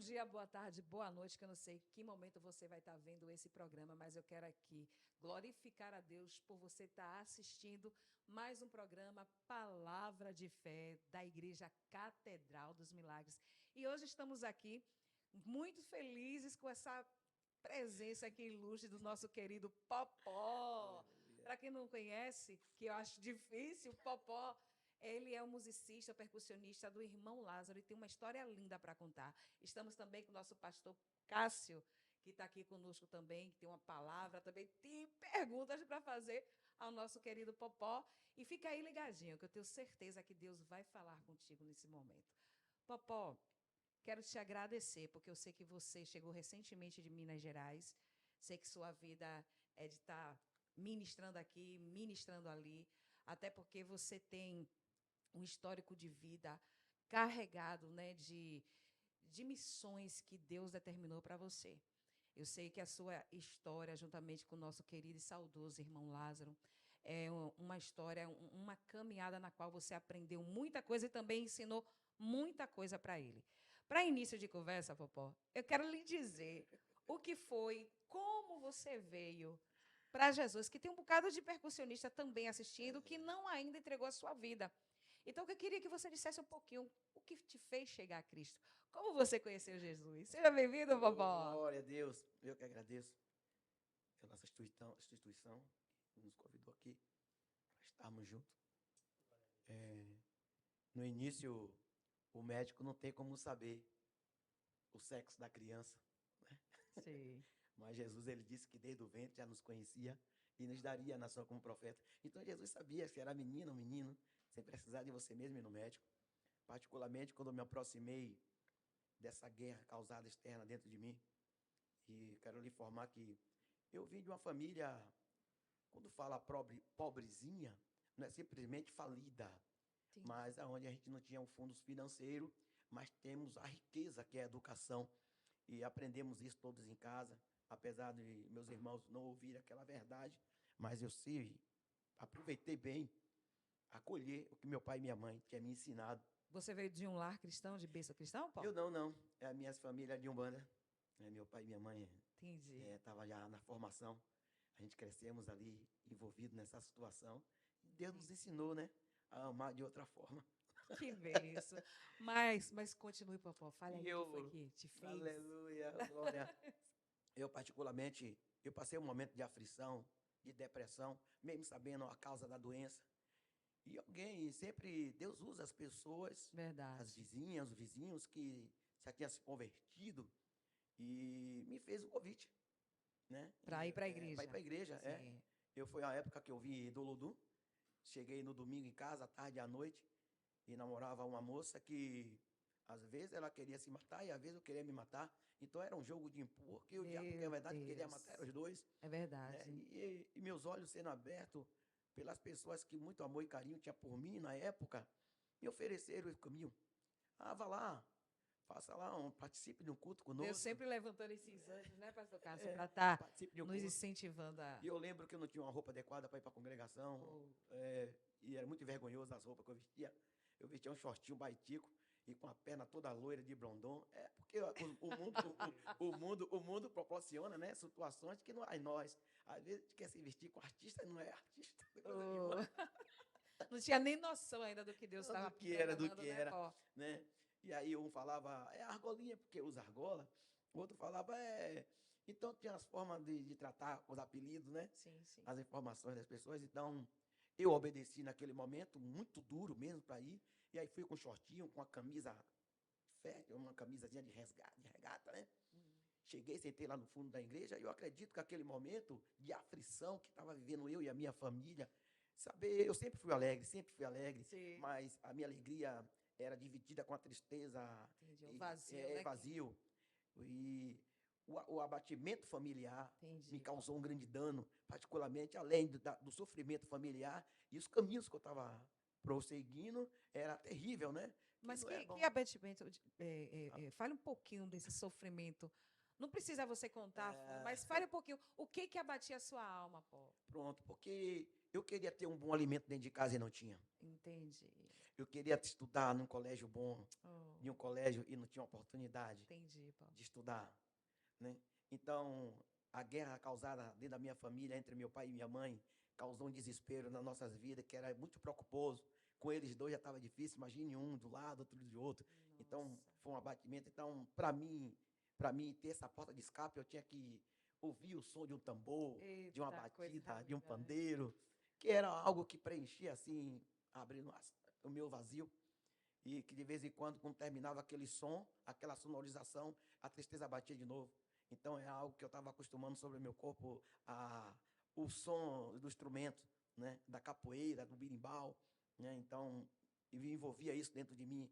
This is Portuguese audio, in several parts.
dia, boa tarde, boa noite, que eu não sei que momento você vai estar vendo esse programa, mas eu quero aqui glorificar a Deus por você estar assistindo mais um programa Palavra de Fé da Igreja Catedral dos Milagres. E hoje estamos aqui muito felizes com essa presença aqui ilustre do nosso querido Popó. Para quem não conhece, que eu acho difícil, Popó, ele é um musicista, percussionista do Irmão Lázaro e tem uma história linda para contar. Estamos também com o nosso pastor Cássio, que está aqui conosco também, que tem uma palavra, também tem perguntas para fazer ao nosso querido Popó. E fica aí ligadinho, que eu tenho certeza que Deus vai falar contigo nesse momento. Popó, quero te agradecer, porque eu sei que você chegou recentemente de Minas Gerais, sei que sua vida é de estar ministrando aqui, ministrando ali, até porque você tem um histórico de vida carregado, né, de missões que Deus determinou para você. Eu sei que a sua história, juntamente com o nosso querido e saudoso irmão Lázaro, é uma história, uma caminhada na qual você aprendeu muita coisa e também ensinou muita coisa para ele. Para início de conversa, Popó, eu quero lhe dizer o que foi, como você veio para Jesus, que tem um bocado de percussionista também assistindo, que não ainda entregou a sua vida. Então, eu queria que você dissesse um pouquinho o que te fez chegar a Cristo. Como você conheceu Jesus? Seja bem-vindo, Popó. Glória a Deus. Eu que agradeço pela nossa instituição que nos convidou aqui para estarmos juntos. No início, o médico não tem como saber o sexo da criança, né? Sim. Mas Jesus, ele disse que desde o ventre já nos conhecia e nos daria a nação como profeta. Então, Jesus sabia se era menino ou menino, sem precisar de você mesmo ir no médico. Particularmente, quando eu me aproximei dessa guerra causada externa dentro de mim, e quero lhe informar que eu vim de uma família, quando fala pobrezinha, não é simplesmente falida, Entendi. mas aonde a gente não tinha um fundo financeiro, mas temos a riqueza que é a educação, e aprendemos isso todos em casa, apesar de meus irmãos não ouvirem aquela verdade, mas eu sei, aproveitei bem, acolher o que meu pai e minha mãe tinham me ensinado. Você veio de um lar cristão, de berço cristão, Paulo? Eu não, é a minha família de Umbanda, né? Meu pai e minha mãe Entendi. estavam já na formação, a gente crescemos ali envolvido nessa situação, e Deus nos ensinou, né, a amar de outra forma. Que benção. Mas continue, Popó. Fale E aí o que foi eu, que te fez. aleluia, glória. Eu particularmente, eu passei um momento de aflição, de depressão, mesmo sabendo a causa da doença. E alguém, sempre, Deus usa as pessoas, as Verdade. vizinhas, os vizinhos que já tinham se convertido e me fez o convite, né? Para ir para a Para ir igreja. para a igreja, Sim. Foi a época que eu vim do Lodum, cheguei no domingo em casa, à tarde e à noite, e namorava uma moça que, às vezes, ela queria se matar e às vezes eu queria me matar. Então era um jogo de empurra, que o diabo, porque a Meu verdade queria Deus. matar os dois, É né? verdade. E meus olhos sendo abertos pelas pessoas que muito amor e carinho tinha por mim na época, me ofereceram esse caminho. Ah, vá lá, faça lá, participe de um culto Deus conosco, sempre levantando esses anjos, né, pastor Cássio, para estar participe de um nos culto. incentivando a. E eu lembro que eu não tinha uma roupa adequada para ir para a congregação, Oh, e era muito vergonhoso as roupas que eu vestia. Eu vestia um shortinho baitico e com a perna toda loira de blondon. É porque o mundo proporciona, né, situações que não é nós. Às vezes a gente quer se vestir com artista e não é artista, coisa oh. nenhuma. Não tinha nem noção ainda do que Deus Não, estava do preparando, que né, era, Pó? né? E aí um falava, é argolinha, porque usa argola. O outro falava, é... Então tinha as formas de tratar os apelidos, né? Sim, sim. As informações das pessoas. Então, eu obedeci naquele momento, muito duro mesmo para ir. E aí fui com shortinho, com a camisa uma camisazinha de regata, né? Cheguei, sentei lá no fundo da igreja e eu acredito que aquele momento de aflição que estava vivendo eu e a minha família, saber, eu sempre fui alegre, Sim. mas a minha alegria era dividida com a tristeza, Entendi. O vazio, né? vazio. E o abatimento familiar me Entendi, Pó. causou um grande dano, particularmente além do sofrimento familiar e os caminhos que eu estava prosseguindo, era terrível, né? Que Mas não é que bom. abatimento, fale um pouquinho desse sofrimento Não precisa você contar, mas fale um pouquinho. O que abatia a sua alma, Paulo? Pronto, porque eu queria ter um bom alimento dentro de casa e não tinha. Entendi. Eu queria estudar num colégio bom, Oh, em um colégio, e não tinha oportunidade entendi, Paulo. de estudar, né? Então, a guerra causada dentro da minha família, entre meu pai e minha mãe, causou um desespero nas nossas vidas, que era muito preocuposo. Com eles dois já estava difícil, imagine um do lado, outro do outro. Então, Nossa. foi um abatimento. Então, para mim ter essa porta de escape, eu tinha que ouvir o som de um tambor, de uma Eita, coisa batida, de um linda, né? pandeiro, que era algo que preenchia assim, abrindo o meu vazio. E que de vez em quando, quando terminava aquele som, aquela sonorização, a tristeza batia de novo. Então é algo que eu estava acostumando sobre o meu corpo, o som do instrumento, né, da capoeira, do berimbau, né? Então envolvia isso dentro de mim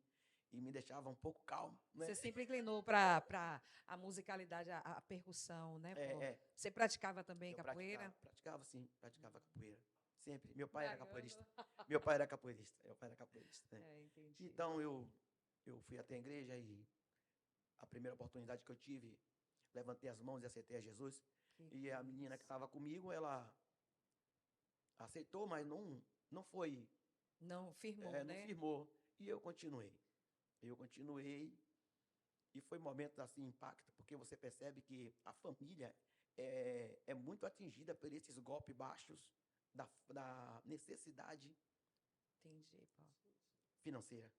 e me deixava um pouco calmo, né? Você sempre inclinou para a musicalidade, a percussão, né, Paulo? É, Você praticava também eu capoeira? praticava sim, praticava capoeira. Sempre. Meu pai era Baiano. capoeirista. Meu pai era capoeirista. Meu pai era capoeirista, né? Entendi. Então eu fui até a igreja e a primeira oportunidade que eu tive, levantei as mãos e aceitei a Jesus. Que E a menina que isso. estava comigo, ela aceitou, mas não foi, Não firmou, não né? firmou. E eu continuei. Eu continuei e foi momentos assim, impacto, porque você percebe que a família é muito atingida por esses golpes baixos da necessidade Entendi, Paulo. financeira.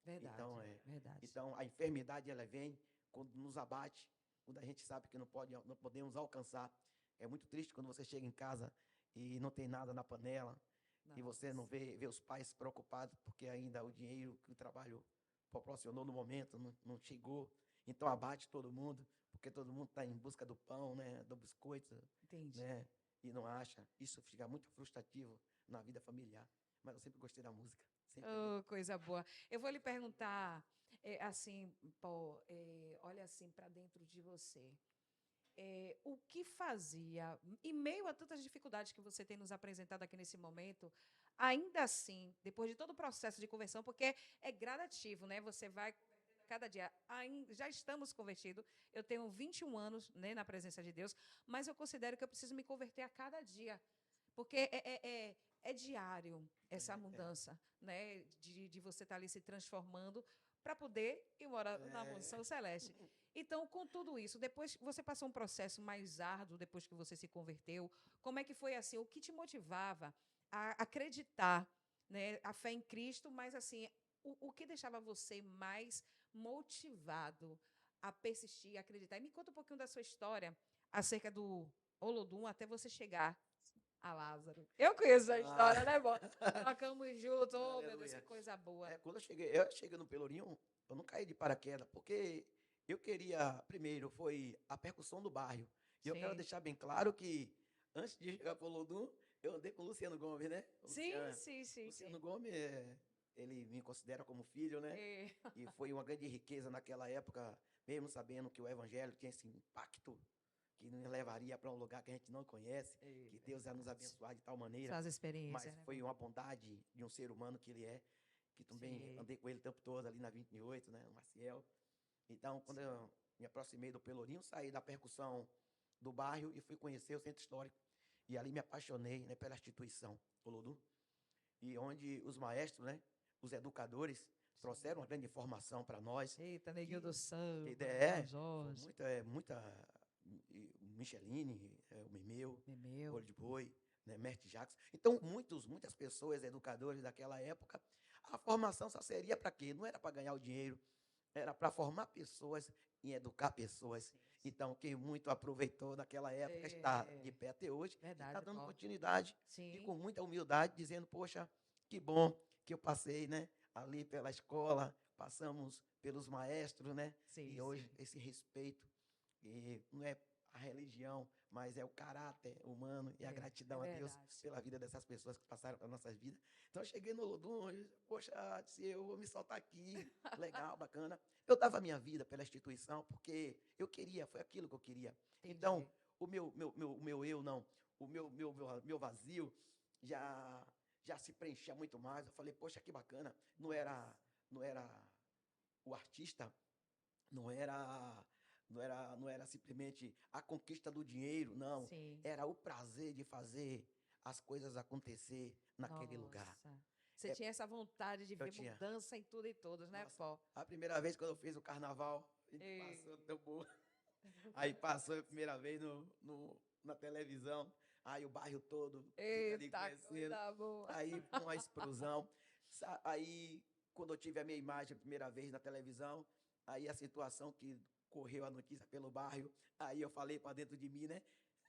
Então, Verdade, verdade. então a enfermidade ela vem quando nos abate, quando a gente sabe que não podemos alcançar. É muito triste quando você chega em casa e não tem nada na panela e você não Nossa. vê os pais preocupados porque ainda o dinheiro que o trabalho proporcionou no momento não chegou. Então abate todo mundo, porque todo mundo está em busca do pão, né, do biscoito, Entendi. né, e não acha. Isso fica muito frustrativo na vida familiar. Mas eu sempre gostei da música, sempre amei. Oh, coisa boa. Eu vou lhe perguntar, assim, Paulo, olha assim para dentro de você. O que fazia, em meio a tantas dificuldades que você tem nos apresentado aqui nesse momento, ainda assim, depois de todo o processo de conversão, porque é gradativo, né? Você vai convertendo a cada dia. Já estamos convertidos. Eu tenho 21 anos, né, na presença de Deus, mas eu considero que eu preciso me converter a cada dia, porque é diário essa mudança, né? De você estar ali se transformando para poder ir morar na mansão celeste. Então, com tudo isso, depois você passou um processo mais árduo depois que você se converteu. Como é que foi assim? O que te motivava a acreditar, né, a fé em Cristo, mas assim, o que deixava você mais motivado a persistir, a acreditar? E me conta um pouquinho da sua história acerca do Olodum até você chegar a Lázaro. Eu conheço a Ah, história, né, bom? Tocamos juntos, oh, meu Deus, que aleluia. coisa boa. Quando eu cheguei no Pelourinho, eu não caí de paraquedas, porque eu queria, primeiro, foi a percussão do bairro. E eu quero Sim. deixar bem claro que, antes de chegar para o Lodum, eu andei com o Luciano Gomes, né? Sim, sim, sim, Luciano sim. Gomes, ele me considera como filho, né? É. E foi uma grande riqueza naquela época, mesmo sabendo que o evangelho tinha esse impacto que nos levaria para um lugar que a gente não conhece, É que Deus ia nos verdade. abençoar de tal maneira, São as experiências, mas né, foi bom? uma bondade de um ser humano que ele é, que também Sim, andei com ele o tempo todo ali na 28, né, o Maciel. Então, quando sim. eu me aproximei do Pelourinho, saí da percussão do bairro e fui conhecer o centro histórico. E ali me apaixonei, né, pela instituição, Olodum, e onde os maestros, né, os educadores, trouxeram uma Sim. grande informação para nós, Eita, neguinho do que samba, Léo é, foi Jorge, muita Micheline, o Memeu, Memeu. Olho de Boi, né, Mestre Jacques. Então, muitas pessoas, educadores daquela época, a formação só seria para quê? Não era para ganhar o dinheiro, era para formar pessoas e educar pessoas. Sim, sim. Então, quem muito aproveitou daquela época está de É, pé até hoje e está verdade, dando Paulo. continuidade e Sim, com muita humildade, dizendo, poxa, que bom que eu passei, né, ali pela escola, passamos pelos maestros, né, sim, e hoje sim. esse respeito, e não é a religião, mas é o caráter humano e a É gratidão a Deus verdade. pela vida dessas pessoas que passaram pelas nossas vidas. Então, eu cheguei no Lodum, poxa, disse, eu vou me soltar aqui, legal, bacana. Eu dava a minha vida pela instituição porque eu queria, foi aquilo que eu queria. Então, Entendi. o meu eu não, meu vazio já já se preenchia muito mais. Eu falei, poxa, que bacana. Não era o artista, não era Não era simplesmente a conquista do dinheiro, não. Sim. Era o prazer de fazer as coisas acontecer naquele lugar. Nossa. Você É, tinha essa vontade de eu ver tinha. mudança em tudo e todos, né, Nossa, Pó? a primeira vez quando eu fiz o carnaval, a gente E... passou tambor. Aí passou a primeira vez na televisão. Aí o bairro todo, tudo ali Eita, conhecendo. coisa boa. Aí uma explosão. Aí, quando eu tive a minha imagem a primeira vez na televisão, aí a situação que correu a notícia pelo bairro, aí eu falei para dentro de mim, né?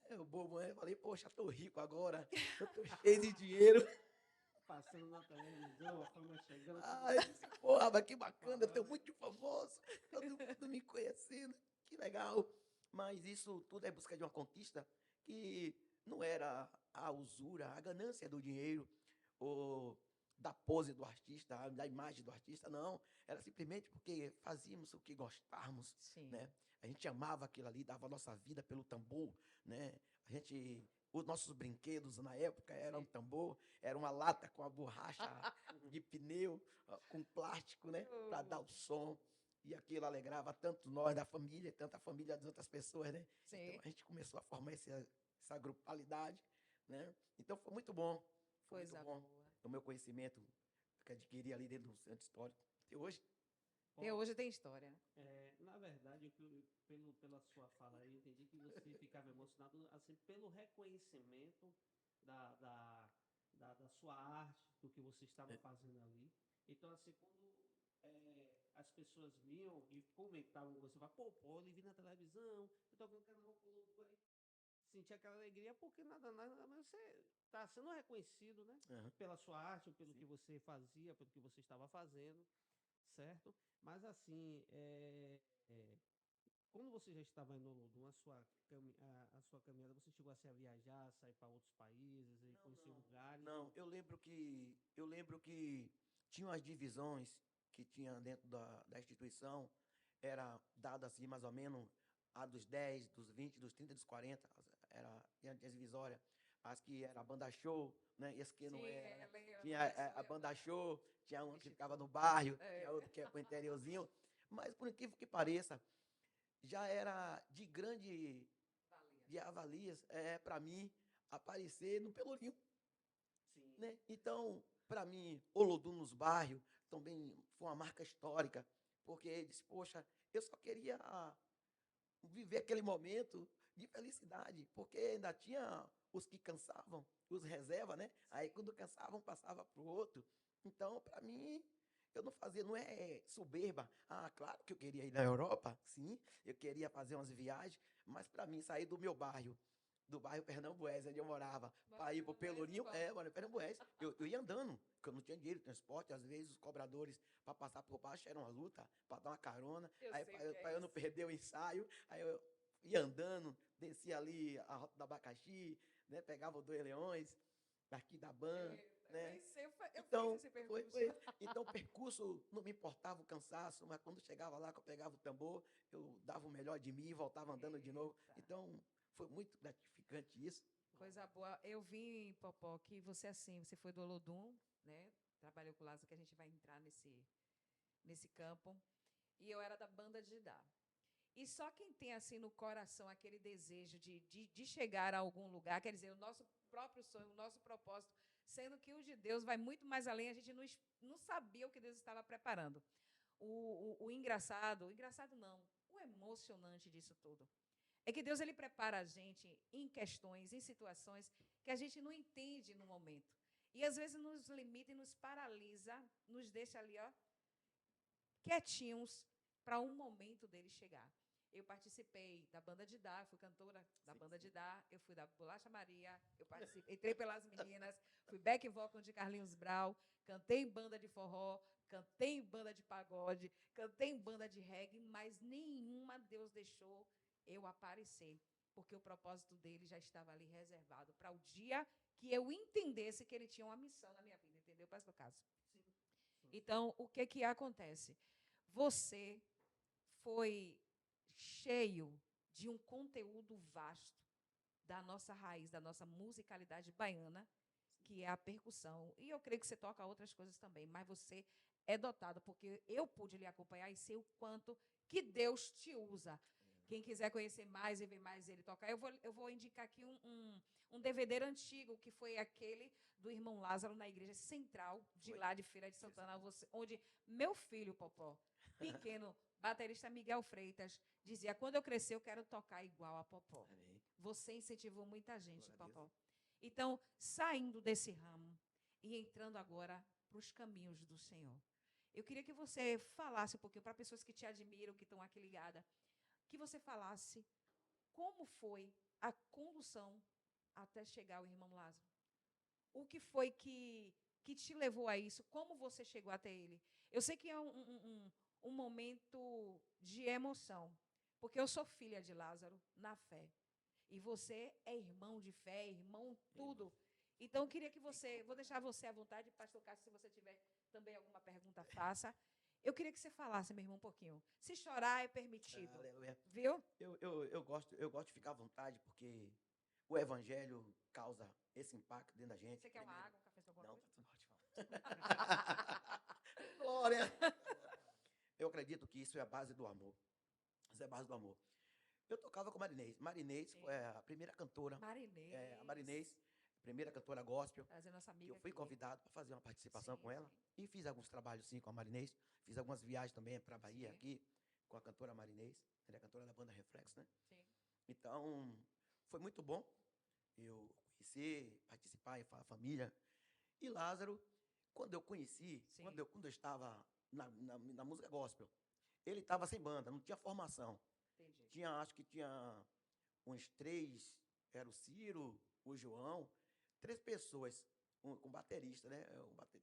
Eu bobo, né? Eu falei, poxa, tô rico agora, eu tô cheio de dinheiro. Passando na televisão, a fama chegando, todo Ai, disse, porra, mas que bacana, eu tô falando. muito famoso, todo mundo me conhecendo, que legal. Mas isso tudo é busca de uma conquista que não era a usura, a ganância do dinheiro, ou da pose do artista, da imagem do artista, não. Era simplesmente porque fazíamos o que gostávamos, Sim. né? A gente amava aquilo ali, dava a nossa vida pelo tambor, né? Os nossos brinquedos na época eram um Sim. tambor, era uma lata com a borracha de pneu, com plástico, né? Para dar o som. E aquilo alegrava tanto nós da família, tanto a família das outras pessoas, né? Então Sim. a gente começou a formar essa grupalidade, né? Então foi muito bom, foi muito Coisa bom. boa. O meu conhecimento que adquiri ali dentro do centro histórico. Até hoje, Até hoje tem história, né? Na verdade, pela sua fala aí, eu entendi que você ficava emocionado assim, pelo reconhecimento da, da, da sua arte, do que você estava é, fazendo ali. Então, assim, quando as pessoas viam e comentavam, você fala, pô, ele vi na televisão, eu tô com o canal, sentir aquela alegria, porque nada mais você está sendo reconhecido, né? aham, Pela sua arte, pelo que sim. você fazia, pelo que você estava fazendo, certo? Mas assim, quando você já estava em Olodum, a sua caminhada, você chegou assim, a viajar, sair para outros países e Não, conhecer não. lugares? Não, eu lembro que tinham as divisões que tinha dentro da instituição, era dada assim mais ou menos a dos 10, dos 20, dos 30, dos 40, tinha as divisórias, as que era a banda show, né? E as que não Sim, era, né? lembro, Tinha mas a banda show, tinha uma que ficava Bichitô. no bairro, tinha É. outra que ia para o interiorzinho, mas por incrível que pareça, já era de grande Valia. de avalias para mim aparecer no Pelourinho, Sim, né? Então, para mim, Olodum nos bairros também foi uma marca histórica, porque ele disse, poxa, eu só queria viver aquele momento de felicidade, porque ainda tinha os que cansavam, os reserva, né? Aí quando cansavam, passava para o outro. Então, para mim, eu não fazia, não é soberba. Ah, claro que eu queria ir na Europa, sim, eu queria fazer umas viagens, mas para mim, sair do bairro Pernambués, onde eu morava, para ir para o Pelourinho, mano, Pernambués, eu ia andando, porque eu não tinha dinheiro de transporte, às vezes os cobradores para passar por baixo era uma luta, para dar uma carona, Eu aí sei o que para é eu não isso. perder o ensaio, aí eu ia andando, descia ali a Rota do Abacaxi, né, pegava o Dois Leões, daqui da Ban, Eu né? nem sei, eu fiz Então, esse foi, percurso. foi. Então, o percurso não me importava o cansaço, mas quando chegava lá, que eu pegava o tambor, eu dava o melhor de mim e voltava andando de novo. Eita. Então, foi muito gratificante isso. Coisa boa. Eu vi, Popó, que você assim, você foi do Olodum, né? Trabalhou com o Lázaro, que a gente vai entrar nesse campo. E eu era da banda de Dá. E só quem tem assim no coração aquele desejo de chegar a algum lugar, quer dizer, o nosso próprio sonho, o nosso propósito, sendo que o de Deus vai muito mais além, a gente não sabia o que Deus estava preparando. O engraçado não, o emocionante disso tudo é que Deus ele prepara a gente em questões, em situações que a gente não entende no momento. E às vezes nos limita e nos paralisa, nos deixa ali, ó, quietinhos para um momento dele chegar. Eu participei da banda de Dá, fui cantora da Sim, banda de sim. Dá, eu fui da Bolacha Maria, eu participei, entrei pelas meninas, fui back vocal de Carlinhos Brau, cantei em banda de forró, cantei em banda de pagode, cantei em banda de reggae, mas nenhuma Deus deixou eu aparecer, porque o propósito dele já estava ali reservado para o dia que eu entendesse que ele tinha uma missão na minha vida, entendeu? Para o caso. Então, o que acontece? Você foi cheio de um conteúdo vasto da nossa raiz, da nossa musicalidade baiana, que é a percussão. E eu creio que você toca outras coisas também, mas você é dotado, porque eu pude lhe acompanhar e sei o quanto que Deus te usa. Quem quiser conhecer mais e ver mais ele tocar, eu vou indicar aqui um DVD antigo, que foi aquele do irmão Lázaro na igreja central de lá de Feira de Santana, onde meu filho, Popó, pequeno, baterista Miguel Freitas, dizia, quando eu crescer eu quero tocar igual a Popó. Amém. Você incentivou muita gente, Glória a Popó. Então, saindo desse ramo e entrando agora para os caminhos do Senhor. Eu queria que você falasse um pouquinho para pessoas que te admiram, que estão aqui ligadas, que você falasse como foi a condução até chegar ao irmão Lázaro. O que foi que te levou a isso? Como você chegou até ele? Eu sei que é um momento de emoção, porque eu sou filha de Lázaro na fé. E você é irmão de fé, irmão tudo. Então, eu queria que você, vou deixar você à vontade, pastor Cássio, se você tiver também alguma pergunta, faça. Eu queria que você falasse, meu irmão, um pouquinho. Se chorar é permitido. Aleluia. Viu? Eu gosto de ficar à vontade, porque o evangelho causa esse impacto dentro da gente. Você quer uma Primeiro- água, um café, alguma Não, coisa? tá tudo ótimo. Glória! Eu acredito que isso é a base do amor. Isso é a base do amor. Eu tocava com Marinês. Marinês Sim. foi a primeira cantora, Marinês. a Marinês, primeira cantora gospel, Trazer nossa que amiga eu fui aqui. convidado para fazer uma participação Sim, com ela. sim. E fiz alguns trabalhos, sim, com a Marinês. Fiz algumas viagens também para a Bahia, Sim. aqui, com a cantora Marinês. Ela é cantora da banda Reflexo, né? Sim. Então, foi muito bom eu conhecer, participar em família. E Lázaro, quando eu conheci, Sim. quando eu estava na música gospel, ele estava sem banda, não tinha formação. Entendi. Acho que tinha uns 3, era o Ciro, o João, 3 pessoas, com baterista, né?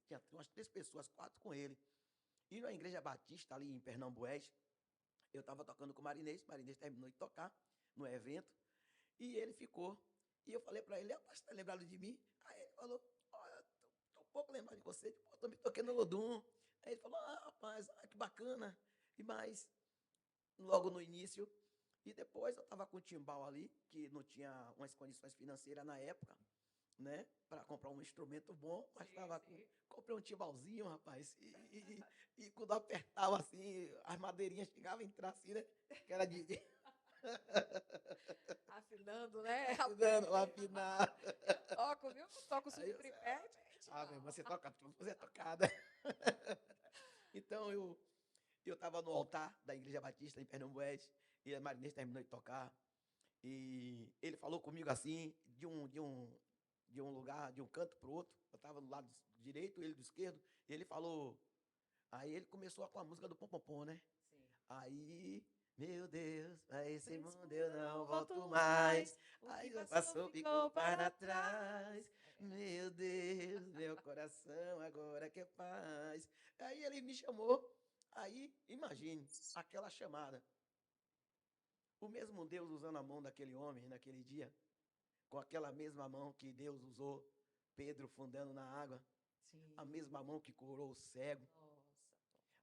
Tinha umas 3 pessoas, 4 com ele. E na Igreja Batista, ali em Pernambués, eu estava tocando com o Marinês terminou de tocar no evento, e ele ficou. E eu falei para ele, rapaz, você tá lembrado de mim? Aí ele falou, olha, tô um pouco lembrado de você, pô, também toquei no Lodum. Aí ele falou, rapaz, que bacana. E mais, logo no início, e depois eu estava com o timbal ali, que não tinha umas condições financeiras na época, né, para comprar um instrumento bom, mas estava com. Comprei um timbalzinho, rapaz, e quando eu apertava assim, as madeirinhas chegavam a entrar assim, né, que era de. Afinando, né? Afinando, afinar. Toco, viu? Toco Aí eu, tripé e pente. meu irmão, você toca tudo, você é tocada. Então eu estava no altar da Igreja Batista em Pernambués, e a Marinês terminou de tocar. E ele falou comigo assim, de um lugar, de um canto para o outro. Eu estava do lado direito, ele do esquerdo. E ele falou. Aí ele começou com a música do Pom Pom Pom, né? Sim. Aí, meu Deus, a esse Esse mundo mundo eu eu não não volto volto mais. mais. O Aí que já passou ficou para trás. trás. Meu Deus, meu coração agora quer paz. Aí ele me chamou. Aí, imagine, aquela chamada. O mesmo Deus usando a mão daquele homem naquele dia, com aquela mesma mão que Deus usou Pedro fundando na água, Sim. a mesma mão que curou o cego, Nossa.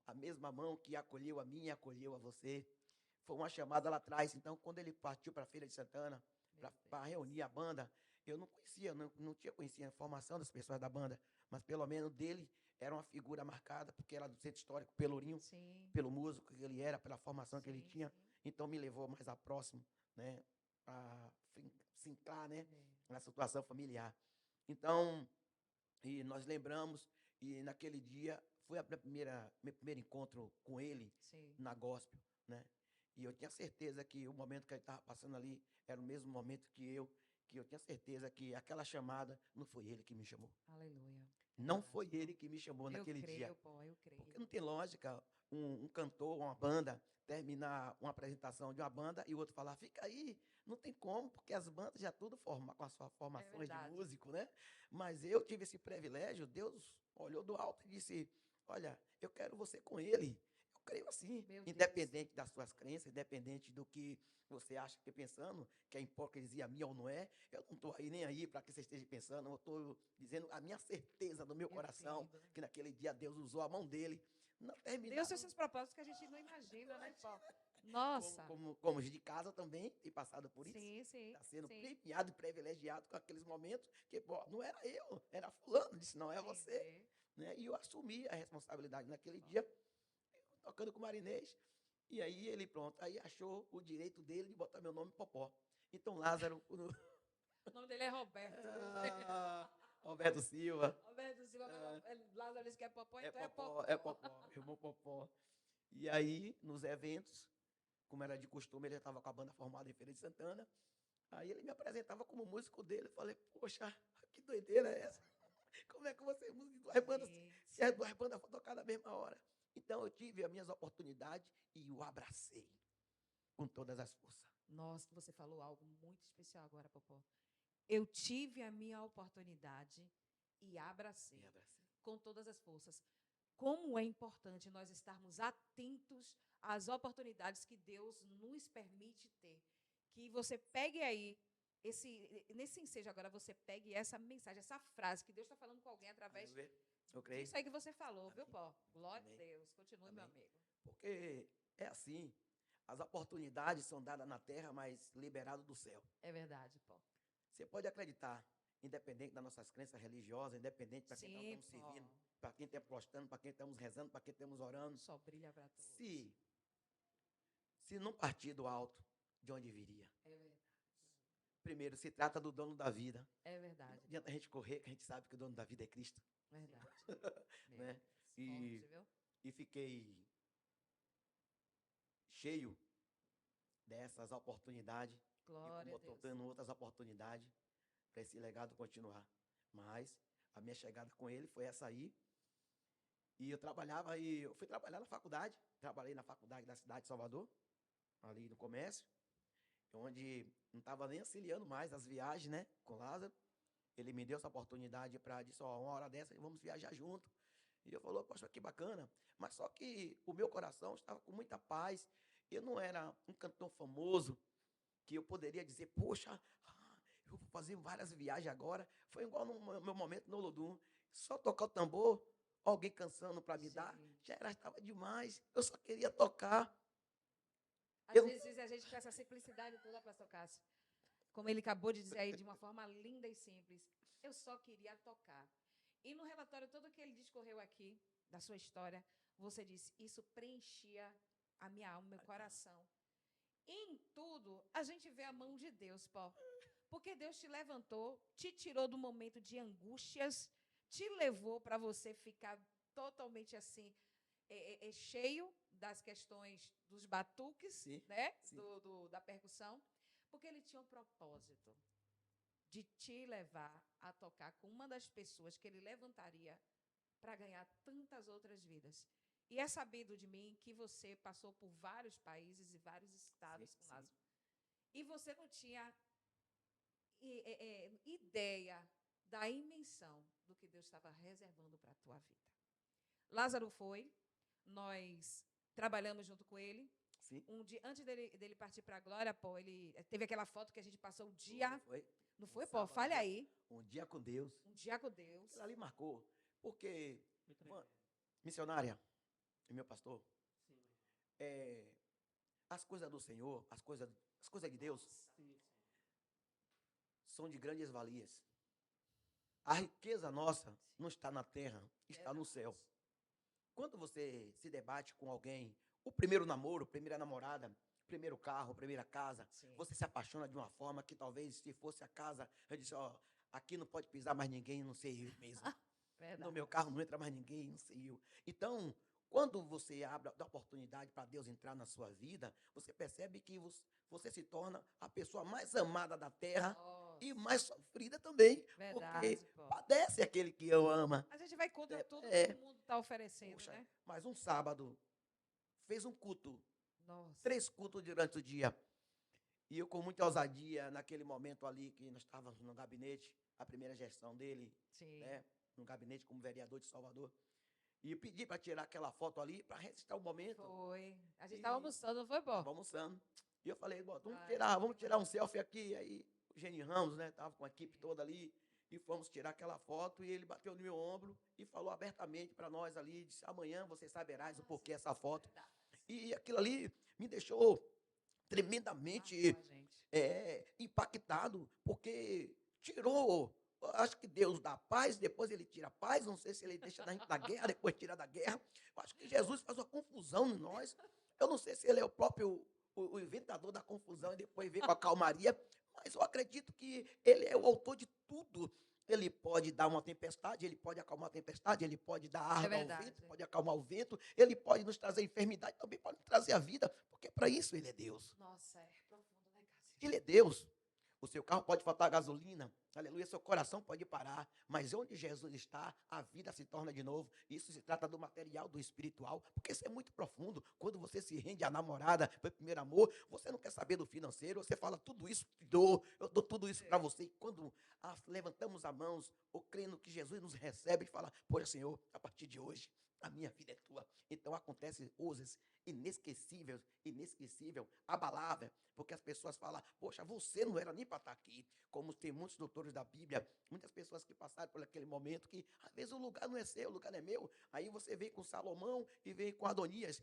a mesma mão que acolheu a mim e acolheu a você. Foi uma chamada lá atrás. Então, quando ele partiu para a Feira de Santana, para reunir a banda, eu não conhecia, não tinha conhecido a informação das pessoas da banda, mas pelo menos dele era uma figura marcada, porque era do Centro Histórico Pelourinho, Sim. pelo músico que ele era, pela formação que ele Sim, tinha. sim. Então, me levou mais a próximo, né, a fincar, né, É. na situação familiar. Então, e nós lembramos, e naquele dia foi meu primeiro encontro com ele Sim. na gospel, né? E eu tinha certeza que o momento que ele estava passando ali era o mesmo momento que eu tinha certeza que aquela chamada não foi ele que me chamou. Aleluia. Não foi Verdade, ele que me chamou Eu naquele dia. creio, pô, eu creio. Porque não tem lógica um cantor, uma banda, terminar uma apresentação de uma banda e o outro falar, fica aí. Não tem como, porque as bandas já tudo com as suas formações de verdade. músico, né? Mas eu tive esse privilégio, Deus olhou do alto e disse, olha, eu quero você com ele. Eu creio assim, Meu Deus. independente das suas crenças, independente do que você acha que pensando, que é hipocrisia minha ou não é, eu não estou aí nem aí para que você esteja pensando, eu estou dizendo a minha certeza no meu Eu coração, creio, né? que naquele dia Deus usou a mão dele. Não Deus terminar, tem seus propósitos que a gente não imagina, né, pô? Nossa. como os de casa também tem passado por isso. Sim, sim. Está sendo sim. premiado e privilegiado com aqueles momentos que, pô, não era eu, era fulano, disse, não é você. Entendi. Né? E eu assumi a responsabilidade naquele dia, tocando com o Marinês. E aí ele, pronto, aí achou o direito dele de botar meu nome Popó. Então Lázaro, O nome dele é Roberto. Roberto Silva, Roberto Silva, Lázaro disse que é Popó, é então é Popó, Popó. é Popó, irmão Popó. E aí, nos eventos, como era de costume, ele já estava com a banda formada em Feira de Santana. Aí ele me apresentava como músico dele. Eu falei, poxa, que doideira é essa? Como é que você é músico de duas bandas, se as duas bandas for tocar na mesma hora? Então eu tive as minhas oportunidades e o abracei com todas as forças. Nossa, você falou algo muito especial agora, Popó. Eu tive a minha oportunidade e abracei com todas as forças. Como é importante nós estarmos atentos às oportunidades que Deus nos permite ter. Que você pegue aí, nesse ensejo agora, você pegue essa mensagem, essa frase que Deus está falando com alguém através Eu creio. disso aí que você falou, Amém. viu, Pó? Glória Amém. a Deus. Continue, Amém. meu amigo. Porque é assim, as oportunidades são dadas na terra, mas liberadas do céu. É verdade, Pó. Você pode acreditar, independente das nossas crenças religiosas, independente para quem nós estamos servindo, para quem estamos postando, para quem estamos rezando, para quem estamos orando. Só brilha para todos. Se não partir do alto, de onde viria? É verdade. Primeiro, se trata do dono da vida. É verdade. Não adianta a gente correr, que a gente sabe que o dono da vida é Cristo. Verdade. Né? Forte, E fiquei cheio dessas oportunidades. Glória e a Deus. tendo outras oportunidades para esse legado continuar. Mas a minha chegada com ele foi essa aí. E eu fui trabalhar na faculdade. Trabalhei na faculdade da cidade de Salvador, ali no comércio, onde não estava nem auxiliando mais as viagens, né, com Lázaro. Ele me deu essa oportunidade para, disse, ó, uma hora dessa vamos viajar junto. E eu falei, poxa, que bacana. Mas só que o meu coração estava com muita paz. Eu não era um cantor famoso que eu poderia dizer, poxa, eu vou fazer várias viagens agora. Foi igual no meu momento no Olodum. Só tocar o tambor, alguém cansando para me dar, já estava demais. Eu só queria tocar. Às vezes a gente com essa simplicidade toda, pastor Cássio, como ele acabou de dizer aí, de uma forma linda e simples, eu só queria tocar. E no relatório todo que ele discorreu aqui, da sua história, você disse, isso preenchia a minha alma, meu coração. Em tudo, a gente vê a mão de Deus, Pó. Porque Deus te levantou, te tirou do momento de angústias, te levou para você ficar totalmente assim, cheio das questões dos batuques, sim, né? Sim. Da percussão, porque ele tinha um propósito de te levar a tocar com uma das pessoas que ele levantaria para ganhar tantas outras vidas. E é sabido de mim que você passou por vários países e vários estados com Lázaro. E você não tinha ideia da imensão do que Deus estava reservando para a tua vida. Lázaro foi, nós trabalhamos junto com ele. Sim. Um dia, antes dele partir para a glória, Pô, ele teve aquela foto que a gente passou o dia. Não foi, Pô? Fale aí. Um dia com Deus. Um dia com Deus. Aquilo ali marcou. Porque, missionária e meu pastor, as coisas do Senhor, as coisas de Deus, são de grandes valias. A riqueza nossa não está na terra, está no céu. Quando você se debate com alguém, o primeiro namoro, primeira namorada, primeiro carro, primeira casa, você se apaixona de uma forma que talvez se fosse a casa, eu disse, ó, aqui não pode pisar mais ninguém, não sei eu mesmo. No meu carro não entra mais ninguém, não sei eu. Então, quando você abre a oportunidade para Deus entrar na sua vida, você percebe que você se torna a pessoa mais amada da terra e mais sofrida também. Verdade, porque padece aquele que eu ama. A gente vai contra tudo que o mundo está oferecendo, Poxa, né? Mas um sábado, fez um culto. Nossa. 3 cultos durante o dia. E eu, com muita ousadia, naquele momento ali que nós estávamos no gabinete, a primeira gestão dele, né, no gabinete como vereador de Salvador, e eu pedi para tirar aquela foto ali, para registrar o momento. Foi. A gente estava almoçando, não foi, Pô? Estava almoçando. E eu falei, vamos tirar um selfie aqui. Aí o Geni Ramos, né, estava com a equipe toda ali, e fomos tirar aquela foto, e ele bateu no meu ombro e falou abertamente para nós ali, disse, amanhã você saberás o porquê essa foto. E aquilo ali me deixou tremendamente impactado, porque tirou, acho que Deus dá paz, depois ele tira a paz, não sei se ele deixa da gente da guerra, depois tira da guerra. Eu acho que Jesus faz uma confusão em nós. Eu não sei se ele é o próprio o inventador da confusão e depois vem com a calmaria, mas eu acredito que ele é o autor de tudo. Ele pode dar uma tempestade, ele pode acalmar a tempestade, ele pode dar É arma ao verdade. vento, pode acalmar o vento, ele pode nos trazer enfermidade, também pode nos trazer a vida, porque para isso ele é Deus. Nossa, é profundo, né, Cássio? Ele é Deus. O seu carro pode faltar gasolina, aleluia, seu coração pode parar, mas onde Jesus está, a vida se torna de novo. Isso se trata do material, do espiritual, porque isso é muito profundo. Quando você se rende à namorada, foi primeiro amor, você não quer saber do financeiro, você fala tudo isso, eu dou tudo isso para você. E quando levantamos as mãos, ou crendo que Jesus nos recebe e fala, poxa Senhor, a partir de hoje, a minha vida é tua. Então acontecem coisas inesquecível, abalável, porque as pessoas falam, poxa, você não era nem para estar aqui, como tem muitos doutores da Bíblia, muitas pessoas que passaram por aquele momento que, às vezes, o lugar não é seu, o lugar não é meu, aí você vem com Salomão e vem com Adonias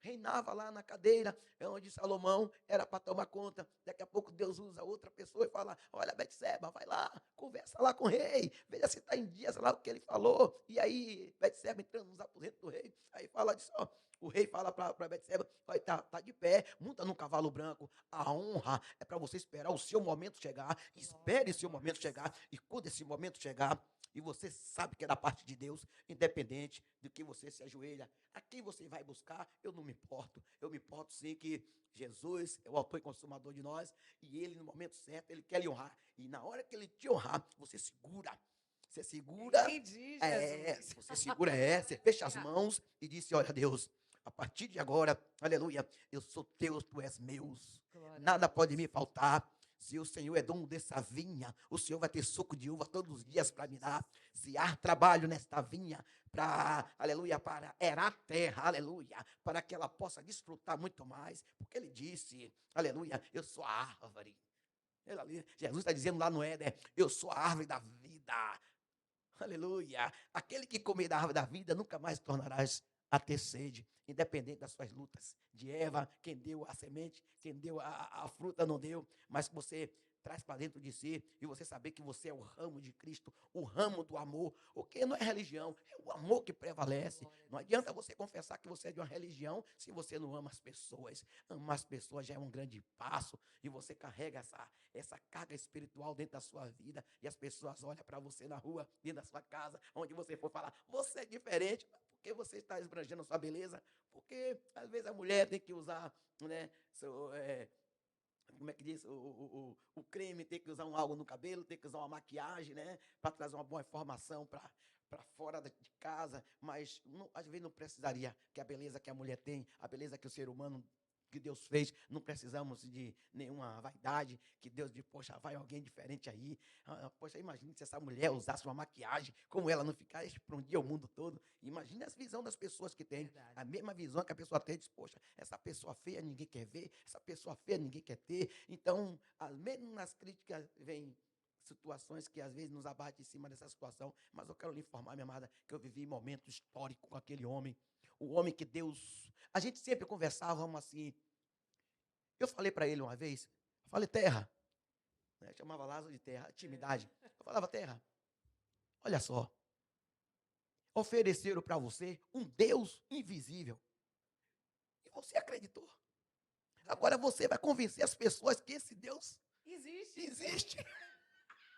reinava lá na cadeira, onde Salomão era para tomar conta, daqui a pouco Deus usa outra pessoa e fala, olha, Betseba, vai lá, conversa lá com o rei, veja se está em dia, sei lá o que ele falou, e aí Betseba entrando nos aposentos do rei, aí fala disso, ó, o rei fala para Betseba, vai tá de pé, monta num cavalo branco. A honra é para você esperar o seu momento chegar. Espere o seu momento chegar. E quando esse momento chegar, e você sabe que é da parte de Deus, independente de que você se ajoelha, a quem você vai buscar, eu não me importo. Eu me importo sim que Jesus é o autor e consumador de nós, e ele, no momento certo, ele quer lhe honrar. E na hora que ele te honrar, você segura. Você segura. Entendi, Jesus. Você segura, você fecha as mãos e diz: olha, Deus, a partir de agora, aleluia, eu sou teu, tu és meus. Glória a Nada Deus. pode me faltar. Se o Senhor é dono dessa vinha, o Senhor vai ter suco de uva todos os dias para me dar. Se há trabalho nesta vinha, para, aleluia, para erar a terra, aleluia, para que ela possa desfrutar muito mais. Porque ele disse, aleluia, eu sou a árvore. Jesus está dizendo lá no Éden, eu sou a árvore da vida. Aleluia. Aquele que comer da árvore da vida nunca mais tornarás a ter sede, independente das suas lutas. De Eva, quem deu a semente, quem deu a fruta não deu, mas você traz para dentro de si e você saber que você é o ramo de Cristo, o ramo do amor, o que não é religião, é o amor que prevalece. Não adianta você confessar que você é de uma religião se você não ama as pessoas. Amar as pessoas já é um grande passo e você carrega essa carga espiritual dentro da sua vida e as pessoas olham para você na rua, dentro da sua casa, onde você for falar, você é diferente, porque você está esbanjando a sua beleza, porque às vezes a mulher tem que usar, né, como é que diz? O creme, tem que usar algo no cabelo, tem que usar uma maquiagem, né? Para trazer uma boa informação para fora de casa, mas às vezes não precisaria, que a beleza que a mulher tem, a beleza que o ser humano que Deus fez, não precisamos de nenhuma vaidade, que Deus diz, poxa, vai alguém diferente aí, poxa, imagine se essa mulher usasse uma maquiagem, como ela não ficasse para um dia o mundo todo, imagine a visão das pessoas que tem, Verdade. a mesma visão que a pessoa tem, diz, poxa, essa pessoa feia ninguém quer ver, essa pessoa feia ninguém quer ter, então, mesmo nas críticas vem situações que às vezes nos abatem em cima dessa situação, mas eu quero lhe informar, minha amada, que eu vivi momento histórico com aquele homem, o homem que Deus... A gente sempre conversávamos assim. Eu falei para ele uma vez, eu falei, Terra, né, chamava Lázaro de Terra, intimidade. Eu falava, Terra, olha só, ofereceram para você um Deus invisível. E você acreditou. Agora você vai convencer as pessoas que esse Deus existe.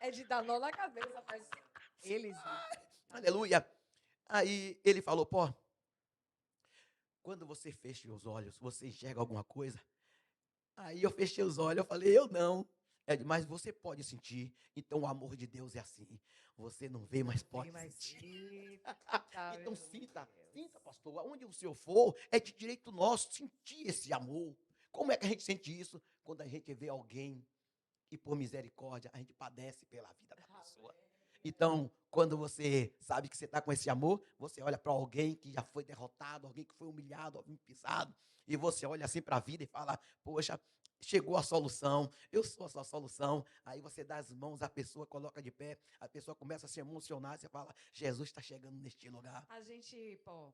É de dar nó na cabeça, mas ele existe. Aleluia. Aí ele falou, pô, quando você fecha os olhos, você enxerga alguma coisa? Aí eu fechei os olhos, eu falei, eu não. Mas você pode sentir. Então o amor de Deus é assim. Você não vê, mas pode sentir. Então sinta, pastor. Aonde o senhor for, é de direito nosso sentir esse amor. Como é que a gente sente isso? Quando a gente vê alguém e por misericórdia a gente padece pela vida da pessoa. Então, quando você sabe que você está com esse amor, você olha para alguém que já foi derrotado, alguém que foi humilhado, alguém pisado, e você olha assim para a vida e fala, poxa, chegou a solução, eu sou a sua solução. Aí você dá as mãos à pessoa, coloca de pé, a pessoa começa a se emocionar, você fala, Jesus está chegando neste lugar. A gente, pô,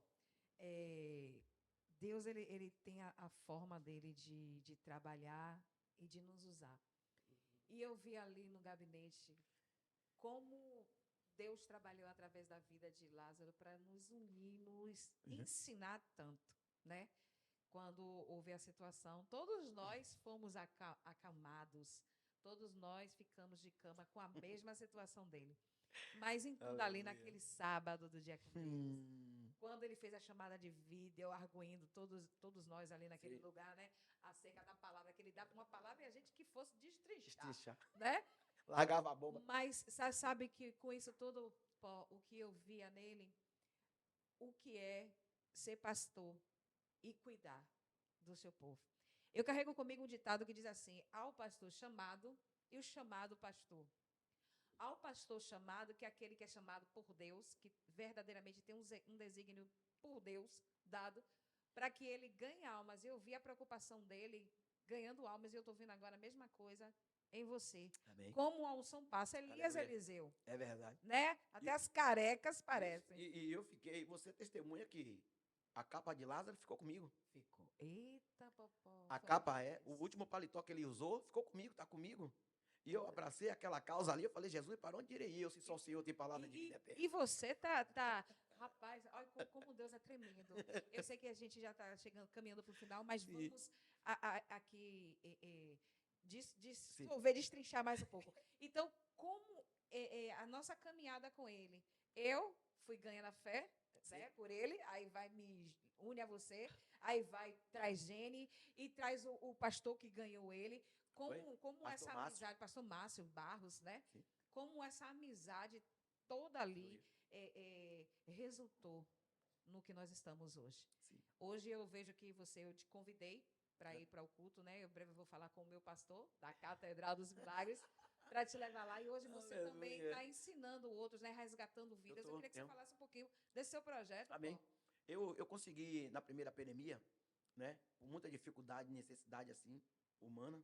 Deus, ele tem a forma dele de trabalhar e de nos usar. E eu vi ali no gabinete como Deus trabalhou através da vida de Lázaro para nos unir, nos ensinar tanto, né? quando houve a situação, todos nós fomos acalmados, todos nós ficamos de cama com a mesma situação dele. Mas em tudo ali, Aleluia. naquele sábado do dia 15, Hum, quando ele fez a chamada de vídeo, arguindo todos nós ali naquele sim. lugar, né? Acerca da palavra que ele dá uma palavra e a gente que fosse destrinchar, Destrinchar. né? Largava a bomba. Mas sabe que com isso tudo, Pó, o que eu via nele, o que é ser pastor e cuidar do seu povo. Eu carrego comigo um ditado que diz assim: ao pastor chamado e o chamado pastor. Ao pastor chamado, que é aquele que é chamado por Deus, que verdadeiramente tem um desígnio por Deus dado, para que ele ganhe almas. Eu vi a preocupação dele ganhando almas, e eu estou vendo agora a mesma coisa em você. Amém. Como a unção passa, Elias Aleluia. Eliseu, É verdade. né? Até as carecas parecem. E eu fiquei, você testemunha que a capa de Lázaro ficou comigo. Ficou. Eita, popó. A foi capa é, o Deus. último paletó que ele usou, ficou comigo, tá comigo. E eu abracei aquela causa ali, eu falei, Jesus, para onde irei eu, se só o Senhor tem palavra de vida eterna? E você tá, rapaz, olha como Deus é tremendo. Eu sei que a gente já está chegando, caminhando para o final, mas Sim. vamos aqui dissolver, destrinchar mais um pouco. Então, como a nossa caminhada com Ele? Eu fui ganhando a fé, né, por Ele, aí vai me une a você, aí vai, traz Gene e traz o pastor que ganhou ele. Como Pastor essa Márcio. amizade, pastor Márcio Barros, né? Sim. Como essa amizade toda ali resultou no que nós estamos hoje. Sim. Hoje eu vejo que eu te convidei para ir para o culto, né? Eu breve vou falar com o meu pastor da Catedral dos Milagres para te levar lá. E hoje você Aleluia. também está ensinando outros, né? Resgatando vidas. Eu queria que você falasse um pouquinho desse seu projeto. Amém. Pô. Eu consegui, na primeira pandemia, né, com muita dificuldade, necessidade assim, humana,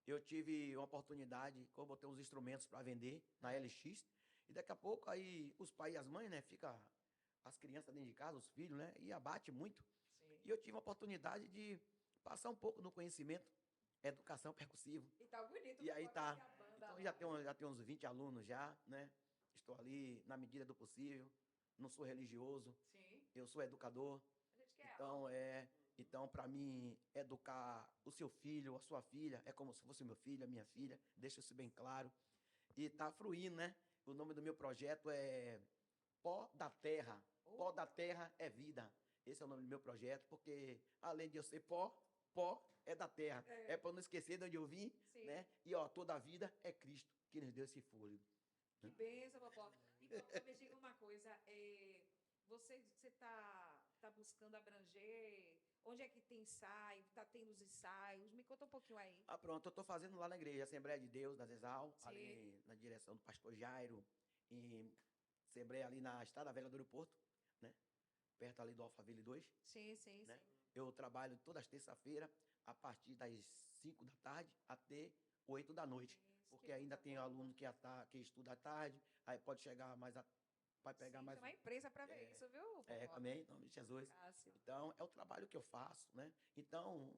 eu tive uma oportunidade, eu botei uns instrumentos para vender na LX, e daqui a pouco aí os pais e as mães, né, fica as crianças dentro de casa, os filhos, né, e abate muito. Sim. E eu tive a oportunidade de passar um pouco no conhecimento, educação percussiva. E tá bonito. E aí tá. A banda Então lá. já tem uns 20 alunos já, né? Estou ali na medida do possível. Não sou religioso, Sim. eu sou educador. A gente quer Então então para mim educar o seu filho, a sua filha, é como se fosse meu filho, a minha filha, deixa isso bem claro. E tá fluindo, né? O nome do meu projeto é Pó da Terra. Pó da Terra é vida. Esse é o nome do meu projeto, porque além de eu ser pó, pó é da terra. É para não esquecer de onde eu vim, Sim. né? E ó, toda a vida é Cristo que nos deu esse fôlego. Que benção, Popó. E Popó, me diga uma coisa, você tá buscando abranger, onde é que tem ensaio, tá tendo os ensaios, me conta um pouquinho aí. Ah, pronto, eu estou fazendo lá na igreja Assembleia de Deus, da Zezal, Sim. ali na direção do pastor Jairo, em Assembleia ali na Estrada Velha do Aeroporto, né? Perto ali do Alphaville 2. Sim, sim, Né? sim. Eu trabalho todas as terças-feiras, a partir das 5 da tarde até 8 da noite. Porque ainda tem aluno que estuda à tarde, aí pode chegar mais vai pegar Sim, mais. chama a imprensa para ver isso, viu, Popó? Também, em nome de Jesus. Cássio. Então, é o trabalho que eu faço, né? Então,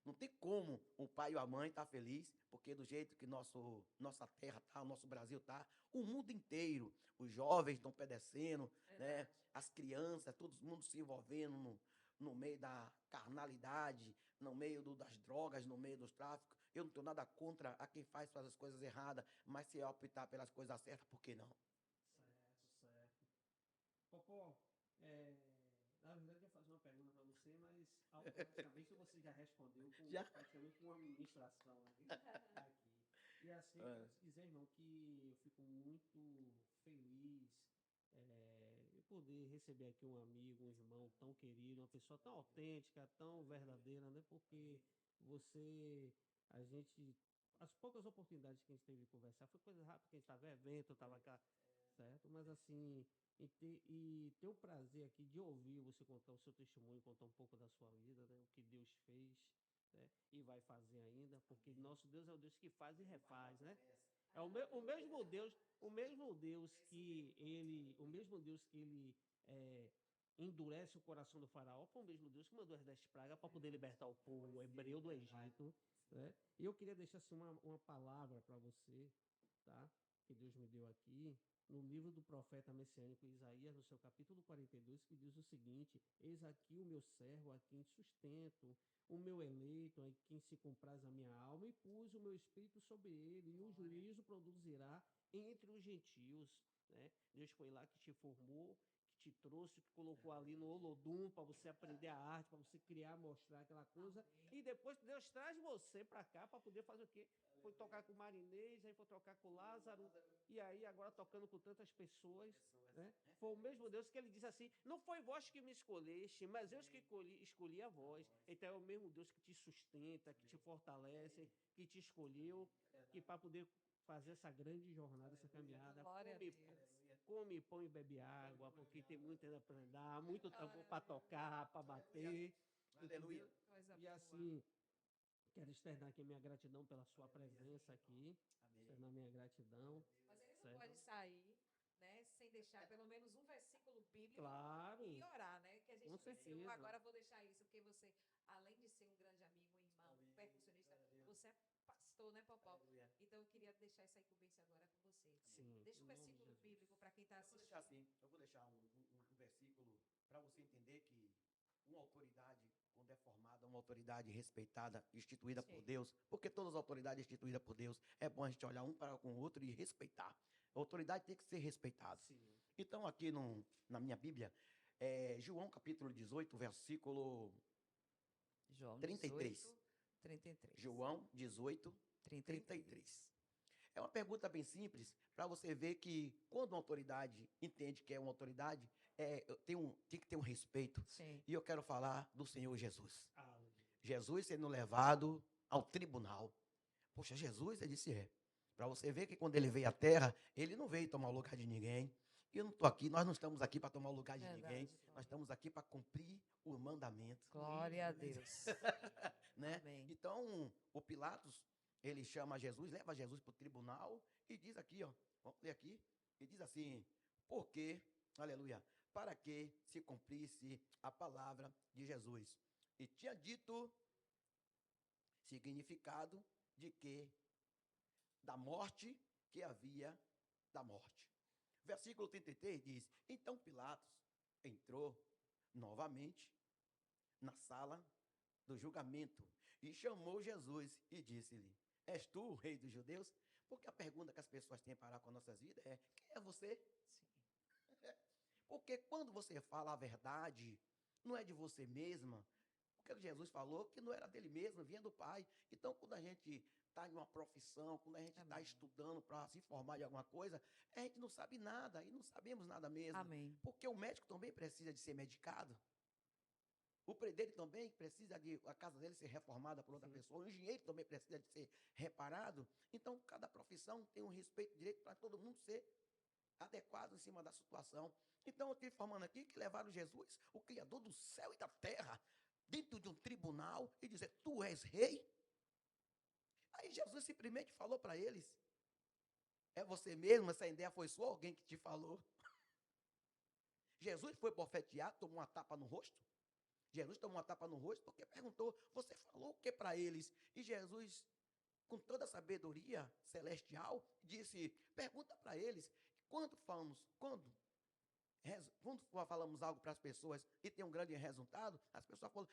não tem como o pai ou a mãe estar feliz, porque do jeito que nossa terra tá, o nosso Brasil tá, o mundo inteiro, os jovens estão padecendo, né? As crianças, todo mundo se envolvendo no meio da carnalidade, no meio das drogas, no meio dos tráficos. Eu não tenho nada contra a quem faz as coisas erradas, mas se eu optar pelas coisas certas, por que não? Certo. Popó, na verdade eu ia fazer uma pergunta para você, mas automaticamente você já respondeu Já? praticamente com uma ministração aqui. E assim, eu quero te dizer, irmão, que eu fico muito feliz em poder receber aqui um amigo, um irmão tão querido, uma pessoa tão autêntica, tão verdadeira, né? Porque a gente, as poucas oportunidades que a gente teve de conversar, foi coisa rápida, porque a gente estava em evento, eu estava cá, certo? Mas assim, ter o prazer aqui de ouvir você contar o seu testemunho, contar um pouco da sua vida, né? O que Deus fez, né? E vai fazer ainda, porque nosso Deus é o Deus que faz e refaz, né? É o mesmo Deus, que ele endurece o coração do faraó, foi o mesmo Deus que mandou as 10 pragas para poder libertar o povo hebreu do Egito, né? E eu queria deixar assim, uma palavra para você, tá? que Deus me deu aqui, no livro do profeta messiânico Isaías, no seu capítulo 42, que diz o seguinte: eis aqui o meu servo, a quem sustento, o meu eleito, em quem se compraz a minha alma, e pus o meu espírito sobre ele, e o juízo produzirá entre os gentios. Né? Deus foi lá que te formou, que te trouxe, que colocou ali no Olodum para você aprender a arte, para você criar, mostrar aquela coisa. E depois Deus traz você para cá para poder fazer o quê? Foi tocar com o Marinês, aí foi tocar com o Lázaro, e aí agora tocando com tantas pessoas. Né? Foi o mesmo Deus que ele diz assim: não foi vós que me escolheste, mas eu que escolhi a vós. Então é o mesmo Deus que te sustenta, que te fortalece, que te escolheu, que para poder fazer essa grande jornada, essa caminhada, Glória a Deus. come pão e bebe água, porque tem muito ainda para andar, muito tambor para tocar, para bater. Aleluia. Coisa E boa. assim, quero externar aqui minha gratidão pela sua presença aqui, Amém. externar minha gratidão. Mas ele não Certo. pode sair, né, sem deixar pelo menos um versículo bíblico Claro, e orar, né? Que a gente com iniciou. certeza. Agora eu vou deixar isso, porque você, além de ser um grande amigo, um irmão, um percussionista, você é pastor, né, Popó? Aleluia. Então eu queria deixar essa incumbência agora com você. Sim, Deixa um em nome de versículo Jesus. bíblico para quem está Eu vou assistindo. deixar assim, eu vou deixar um versículo para você entender que uma autoridade, quando é formada, uma autoridade respeitada, instituída por Sim. Deus, porque todas as autoridades instituídas por Deus, é bom a gente olhar um para com o outro e respeitar. A autoridade tem que ser respeitada. Sim. Então, aqui na minha Bíblia, João capítulo 18, versículo João 33. 18, 33. João 18, 33. 33. É uma pergunta bem simples, para você ver que quando uma autoridade entende que é uma autoridade, tem que ter um respeito. Sim. E eu quero falar do Senhor Jesus. Aleluia. Jesus sendo levado ao tribunal. Poxa, Jesus, ele disse para você ver que quando ele veio à terra, ele não veio tomar o lugar de ninguém. Eu não estou aqui, nós não estamos aqui para tomar o lugar de Verdade. ninguém. Nós estamos aqui para cumprir o mandamento. Glória a Deus. Né? Amém. Então, o Pilatos, ele chama Jesus, leva Jesus para o tribunal e diz aqui, ó, vamos ler aqui, e diz assim: porque, aleluia, para que se cumprisse a palavra de Jesus. E tinha dito significado de que da morte que havia da morte. Versículo 33 diz: então Pilatos entrou novamente na sala do julgamento e chamou Jesus e disse-lhe: és tu o rei dos judeus? Porque a pergunta que as pessoas têm para com nossas vidas é: quem é você? Sim. Porque quando você fala a verdade, não é de você mesma. Porque Jesus falou que não era dele mesmo, vinha do Pai. Então, quando a gente está em uma profissão, quando a gente está Amém. estudando para se formar de alguma coisa, a gente não sabe nada e não sabemos nada mesmo. Amém. Porque o médico também precisa de ser medicado. O predeiro também precisa de a casa dele ser reformada por outra Sim. pessoa. O engenheiro também precisa de ser reparado. Então, cada profissão tem um respeito direito para todo mundo ser adequado em cima da situação. Então, eu estou informando aqui que levaram Jesus, o Criador do céu e da terra, dentro de um tribunal e dizer: tu és rei? Aí Jesus simplesmente falou para eles: é você mesmo? Essa ideia foi sua? Alguém que te falou? Jesus foi profetear, tomou uma tapa no rosto. Jesus tomou uma tapa no rosto porque perguntou: você falou o que para eles? E Jesus, com toda a sabedoria celestial, disse: pergunta para eles, quando falamos algo para as pessoas e tem um grande resultado, as pessoas falam: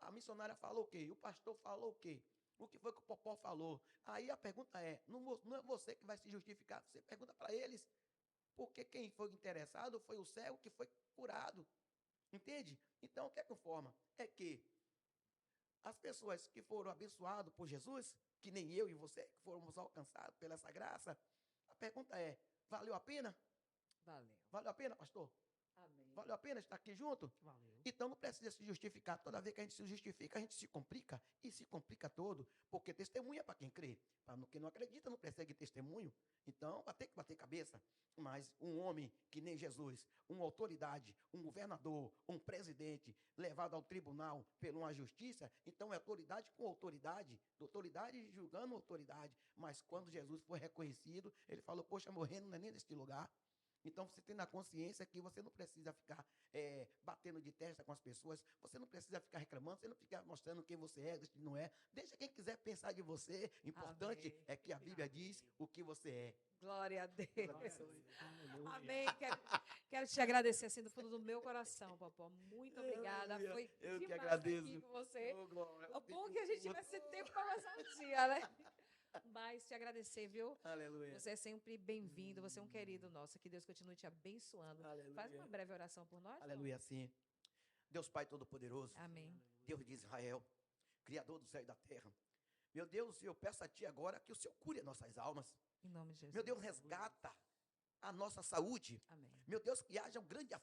a missionária falou o quê? O pastor falou o quê? O que foi que o Popó falou? Aí a pergunta é: não é você que vai se justificar, você pergunta para eles. Porque quem foi interessado foi o cego que foi curado. Entende? Então, o que é que forma? É que as pessoas que foram abençoadas por Jesus, que nem eu e você, que fomos alcançados pela essa graça, a pergunta é: valeu a pena? Valeu. Valeu a pena, pastor? Amém. Valeu a pena estar aqui junto? Valeu. Então não precisa se justificar. Toda vez que a gente se justifica, a gente se complica. E se complica todo. Porque testemunha para quem crê. Para quem não acredita, não persegue testemunho. Então vai ter que bater cabeça. Mas um homem que nem Jesus, uma autoridade, um governador, um presidente, levado ao tribunal por uma justiça, então é autoridade com autoridade. Autoridade julgando autoridade. Mas quando Jesus foi reconhecido, ele falou: poxa, morrendo não é nem deste lugar. Então, você tem na consciência que você não precisa ficar batendo de testa com as pessoas, você não precisa ficar reclamando, você não fica mostrando quem você é, quem não é. Deixa quem quiser pensar de você. Importante Amém. é que a Bíblia diz o que você é. Glória a Deus Deus. abençoe. Aleluia. Amém. Quero te agradecer assim do fundo do meu coração, Popó. Muito obrigada. Aleluia. Foi Eu que demais agradeço. aqui com você. Oh, glória. É bom que a gente tivesse esse tempo para passar um dia, né? Mas te agradecer, viu? Aleluia. Você é sempre bem-vindo, você é um querido nosso. Que Deus continue te abençoando. Aleluia. Faz uma breve oração por nós. Aleluia, sim. Deus Pai Todo-Poderoso, Amém. Deus de Israel, Criador do céu e da terra. Meu Deus, eu peço a Ti agora que o Senhor cure as nossas almas. Em nome de Jesus. Meu Deus, resgata a nossa saúde. Amém. Meu Deus, que haja um grande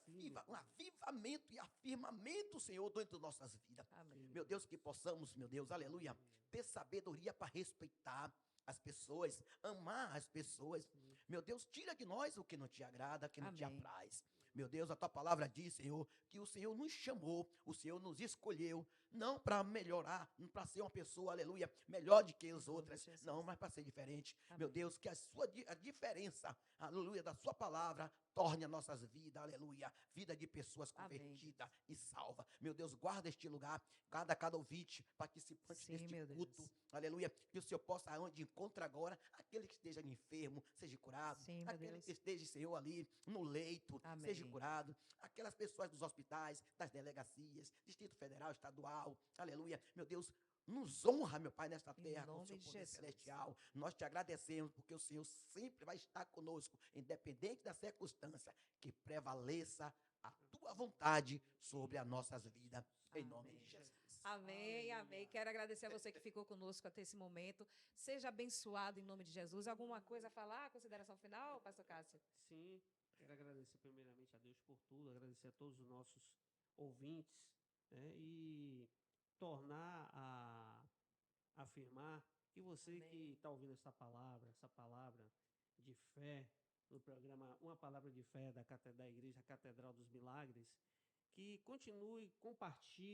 um avivamento e afirmamento, Senhor, dentro de nossas vidas. Amém. Meu Deus, que possamos, meu Deus, aleluia, ter sabedoria para respeitar as pessoas, amar as pessoas. Meu Deus, tira de nós o que não te agrada, que não te Amém. apraz. Meu Deus, a tua palavra diz, Senhor, que o Senhor nos chamou, o Senhor nos escolheu, não para melhorar, não para ser uma pessoa, aleluia, melhor do que as outras, Jesus. não, mas para ser diferente. Amém. Meu Deus, que a diferença, aleluia, da sua palavra torne as nossas vidas, aleluia, vida de pessoas Amém. convertidas e salva. Meu Deus, guarda este lugar, cada ouvinte, participante Sim, deste meu Deus. culto, aleluia, que o Senhor possa, onde encontra agora, aquele que esteja enfermo, seja curado, Sim, meu aquele Deus. que esteja, Senhor, ali no leito, Amém. seja curado, aquelas pessoas dos hospitais, das delegacias, Distrito Federal, Estadual, aleluia, meu Deus, nos honra, meu Pai, nesta Em terra, com o nome seu de poder Jesus. celestial. Nós te agradecemos, porque o Senhor sempre vai estar conosco, independente da circunstância, que prevaleça a tua vontade sobre as nossas vidas, em nome de Jesus. Amém, amém. Quero agradecer a você que ficou conosco até esse momento. Seja abençoado em nome de Jesus. Alguma coisa a falar? Consideração final, pastor Cássio? Sim, quero agradecer primeiramente a Deus por tudo, agradecer a todos os nossos ouvintes, né, e tornar a afirmar que você Amém. que está ouvindo essa palavra de fé, no programa Uma Palavra de Fé da Igreja Catedral dos Milagres, que continue, compartilhe